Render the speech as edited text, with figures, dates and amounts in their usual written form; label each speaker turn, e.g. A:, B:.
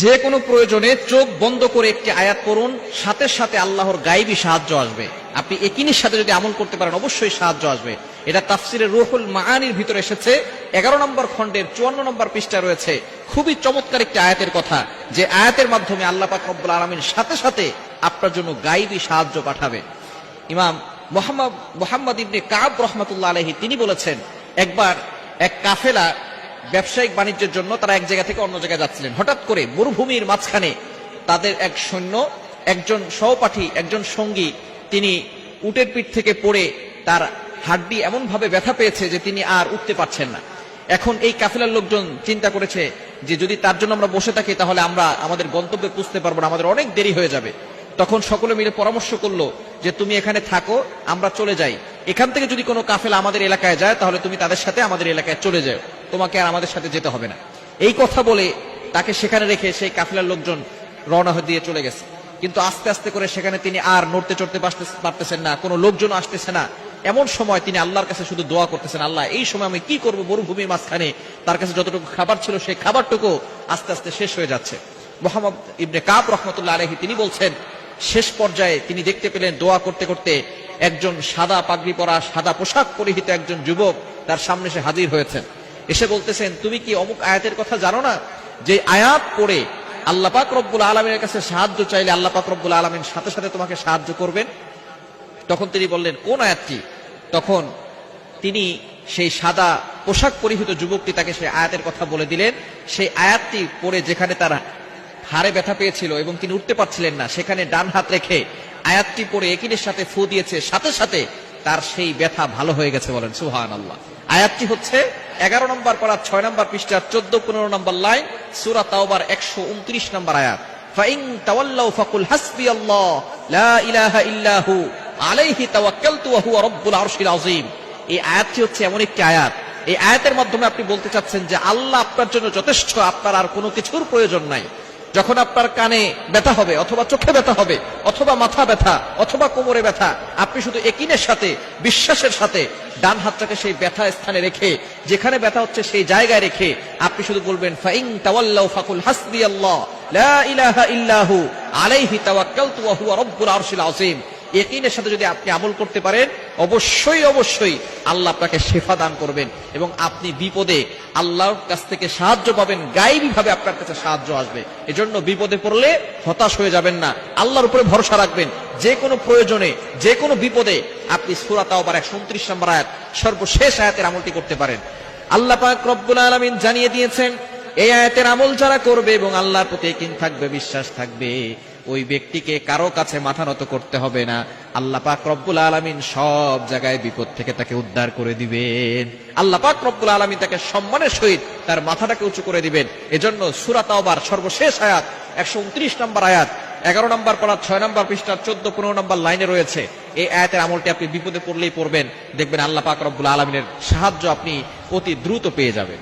A: যে কোনো প্রয়োজনে চোখ বন্ধ করে একটি আয়াত পড়ুন, সাথে সাথে আল্লাহর গায়েবী সাহায্য আসবে। আপনি একিনের সাথে যদি আমল করতে পারেন অবশ্যই সাহায্য আসবে। এটা তাফসিরে রুহুল মাআনির ভিতরে এসেছে, 11 নম্বর খণ্ডের 54 নম্বর পৃষ্ঠা রয়েছে। খুবই চমৎকার একটি আয়াতের কথা, যে আয়াতের মাধ্যমে আল্লাহ পাক রব্বুল আলামিন সাথে সাথে আপনার জন্য গায়েবী সাহায্য পাঠাবে। ইমাম মুহাম্মদ ইবনে কাব রাহমাতুল্লাহ আলাইহি তিনি বলেছেন, একবার এক কাফেলা ব্যবসায়িক বাণিজ্যের জন্য তারা এক জায়গা থেকে অন্য জায়গায় যাচ্ছিলেন। হঠাৎ করে মরুভূমির মাঝখানে তাদের এক সৈন্য, একজন সহপাঠী, একজন সঙ্গী, তিনি উটের পিঠ থেকে পড়ে তার হাড্ডি এমন ভাবে ব্যথা পেয়েছে যে তিনি আর উঠতে পারছেন না। এখন এই কাফেলার লোকজন চিন্তা করেছে যে যদি তার জন্য আমরা বসে থাকি তাহলে আমরা আমাদের গন্তব্যে পৌঁছতে পারবো না, আমাদের অনেক দেরি হয়ে যাবে। তখন সকলে মিলে পরামর্শ করলো যে তুমি এখানে থাকো, আমরা চলে যাই। এখান থেকে যদি কোনো কাফেলা আমাদের এলাকায় যায় তাহলে তুমি তাদের সাথে আমাদের এলাকায় চলে যাও, তোমাকে আর আমাদের সাথে যেতে হবে না। এই কথা বলে তাকে সেখানে রেখে সেই কাফেলার লোকজন রওনা হয়ে দিয়ে চলে গেছে। কিন্তু আস্তে আস্তে করে সেখানে তিনি আর নড়তে চড়তে পারতেছেন না, কোনো লোকজন আসতেছে না। এমন সময় তিনি আল্লাহর কাছে শুধু দোয়া করতেছেন, আল্লাহ এই সময় আমি কি করবো, মরুভূমির মাঝখানে তার কাছে যতটুকু খাবার ছিল সেই খাবারটুকু আস্তে আস্তে শেষ হয়ে যাচ্ছে। মুহাম্মদ ইবনে কাব রাহমাতুল্লাহ আলাইহি তিনি বলছেন, শেষ পর্যায়ে তিনি দেখতে পেলেন দোয়া করতে করতে একজন সাদা পাগড়ি পরা, সাদা পোশাক পরিহিত একজন যুবক তার সামনে এসে হাজির হয়েছেন। এসে বলতেছেন, তুমি কি অমুক আয়াতের কথা জানো না, যে আয়াত পড়ে আল্লাহ পাক রব্বুল আলামিনের কাছে সাহায্য চাইলে আল্লাহ পাক রব্বুল আলামিন সাথে সাথে তোমাকে সাহায্য করবেন? তখন তিনি বললেন, কোন আয়াতটি? তখন তিনি সেই সাদা পোশাক পরিহিত যুবকটি তাকে সেই আয়াতের কথা বলে দিলেন। সেই আয়াতটি পড়ে যেখানে তার হাড়ে ব্যথা পেয়েছিল এবং তিনি উঠতে পারছিলেন না, সেখানে ডান হাত রেখে আয়াতটি পড়ে একিনের সাথে ফু দিয়েছে, সাথে সাথে তার সেই ব্যথা ভালো হয়ে গেছে। বলেন সুবহানাল্লাহ। আয়াতটি হচ্ছে 11 নম্বর পারা 6 নম্বর পৃষ্ঠার 14-15 নম্বর লাইন, সূরা তাওবার 129 নম্বর আয়াত। ফাইন তাওয়াল্লাউ ফাকুল হাসবিয়াল্লাহ লা ইলাহা ইল্লাহু আলাইহি তাওয়াক্কালতু ওয়া হুয়া রাব্বুল আরশিল আযীম। এই আয়াতটি হচ্ছে এমন একটি আয়াত, এই আয়াতের মাধ্যমে আপনি বলতে চাচ্ছেন যে আল্লাহ আপনার জন্য যথেষ্ট, আপনার আর কোনো কিছুর প্রয়োজন নাই। যখন আপনার কানে ব্যথা হবে, অথবা চোখে ব্যথা হবে, অথবা মাথা ব্যথা, অথবা কোমরে ব্যথা, আপনি শুধু একিনের সাথে, বিশ্বাসের সাথে ডান হাতটাকে সেই ব্যথা স্থানে রেখে, যেখানে ব্যথা হচ্ছে সেই জায়গায় রেখে আপনি শুধু বলবেন, ফাইন তাওয়াল্লাউ ফাকুল হাসবিয়াল্লাহ লা ইলাহা ইল্লাহু আলাইহি তাওয়াক্কালতু ওয়া হুয়া রাব্বুল আরশিল আযীম। ইয়াকিনের সাথে যদি আপনি আমল করতে পারেন অবশ্যই অবশ্যই আল্লাহ আপনাকে শিফা দান করবেন এবং আপনি বিপদে আল্লাহর কাছ থেকে সাহায্য পাবেন, গায়েবী ভাবে আপনার কাছে সাহায্য আসবে। এজন্য বিপদে পড়লে হতাশ হয়ে যাবেন না, আল্লাহর উপরে ভরসা রাখবেন। যে কোনো প্রয়োজনে, যে কোনো বিপদে আপনি সূরা তাওবার 129 নম্বর আয়াত সর্বশেষ আয়াতের আমলটি করতে পারেন। আল্লাহ পাক রব্বুল আলামিন জানিয়ে দিয়েছেন, এই আয়াতের আমল যারা করবে এবং আল্লাহর প্রতি ঈমান থাকবে, বিশ্বাস থাকবে, ওই ব্যক্তিকে কারো কাছে মাথা নত করতে হবে না। আল্লাহ পাক রব্বুল আলামিন সব জায়গায় বিপদ থেকে তাকে উদ্ধার করে দিবেন। আল্লাহ পাক রব্বুল আলামিন তাকে সম্মানের সহিত তার মাথাটাকে উঁচু করে দিবেন। এজন্য সূরা তাওবার সর্বশেষ আয়াত 129 নম্বর আয়াত, 11 নম্বর পারা 6 নম্বর পৃষ্ঠার 14-15 নম্বর লাইনে রয়েছে। এই আয়াতের আমলটি আপনি বিপদে পড়লেই পড়বেন, দেখবেন আল্লাহ পাক রব্বুল আলামিনের সাহায্য আপনি অতি দ্রুত পেয়ে যাবেন।